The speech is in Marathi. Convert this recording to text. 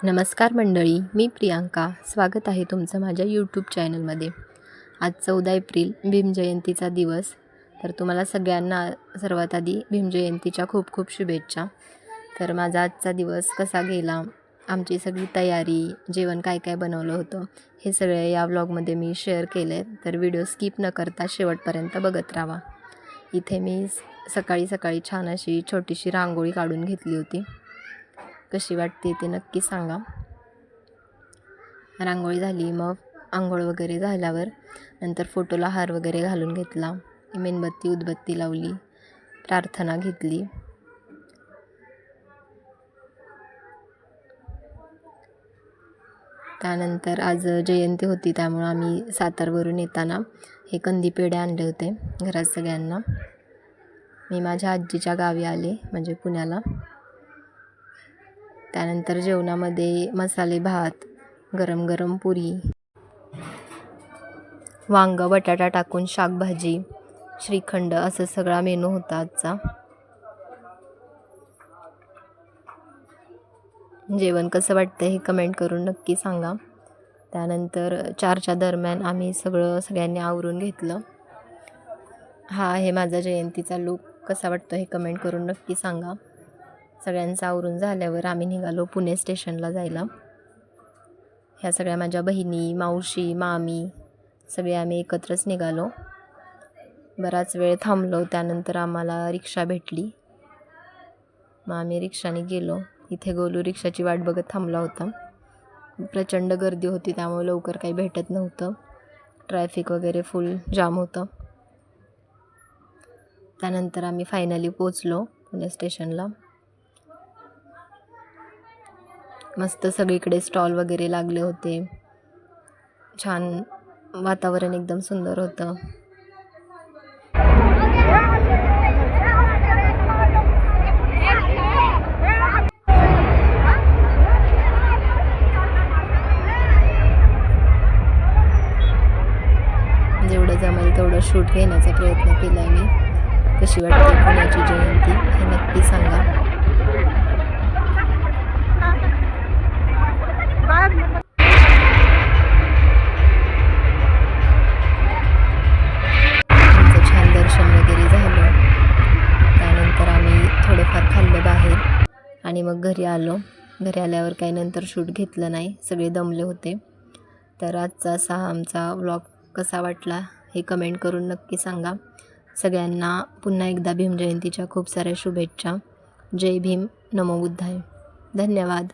नमस्कार मंडळी, मी प्रियांका. स्वागत आहे तुमचं माझ्या यूट्यूब चॅनलमध्ये. आज 14 एप्रिल भीमजयंतीचा दिवस. तर तुम्हाला सगळ्यांना सर्वात आधी भीमजयंतीच्या खूप खूप शुभेच्छा. तर माझा आजचा दिवस कसा गेला, आमची सगळी तयारी, जेवण काय काय बनवलं होतं, हे सगळे या व्लॉगमध्ये मी शेअर केले. तर व्हिडिओ स्किप न करता शेवटपर्यंत बघत राहा. इथे मी सकाळी सकाळी छान अशी छोटीशी रांगोळी काढून घेतली होती. कशी वाटते ते नक्की सांगा. रांगोळी झाली, मग आंघोळ वगैरे झाल्यावर नंतर फोटोला हार वगैरे घालून घेतला, मेणबत्ती उदबत्ती लावली, प्रार्थना घेतली. त्यानंतर आज जयंती होती, त्यामुळं आम्ही सातारवरून येताना हे कंदी पेढे आणले होते घरात सगळ्यांना. मी माझ्या आजीच्या गावी आले, म्हणजे पुण्याला. त्यानंतर जेवणामध्ये मसाले भात, गरम गरम पुरी, वांग बटाटा टाकून शाकभाजी, श्रीखंड असं सगळा मेनू होता आजचा. जेवण कसं वाटतं हे कमेंट करून नक्की सांगा. त्यानंतर 4च्या दरम्यान आम्ही सगळ्यांनी आवरून घेतलं. हा आहे माझा जयंतीचा लूक. कसा वाटतो हे कमेंट करून नक्की सांगा. सगळ्यांचं आवरून झाल्यावर आम्ही निघालो पुणे स्टेशनला जायला. ह्या सगळ्या माझ्या बहिणी, मावशी, मामी सगळे आम्ही एकत्रच निघालो. बराच वेळ थांबलो. त्यानंतर आम्हाला रिक्षा भेटली, मग आम्ही रिक्षाने गेलो. इथे गोलू रिक्षाची वाट बघत थांबला होता. प्रचंड गर्दी होती, त्यामुळे लवकर काही भेटत नव्हतं. ट्रॅफिक वगैरे फुल जाम होतं. त्यानंतर आम्ही फायनली पोचलो पुणे स्टेशनला. मस्त सगळीकडे स्टॉल वगैरे लागले होते. छान वातावरण एकदम सुंदर होतं. जेवढं जमेल तेवढं शूट घेण्याचा प्रयत्न केला आहे मी. कशी वाटते पुण्याची जयंती हे नक्की सांगा. आमचं छान दर्शन वगैरे झालं. त्यानंतर आम्ही थोडंफार खाल्लं बाहेर आणि मग घरी आलो. घरी आल्यावर काही नंतर शूट घेतलं नाही, सगळे दमले होते. तर आजचा असा आमचा व्लॉग कसा वाटला हे कमेंट करून नक्की सांगा. सगळ्यांना पुन्हा एकदा भीमजयंतीच्या खूप साऱ्या शुभेच्छा. जय भीम, नमो बुद्धाय. धन्यवाद.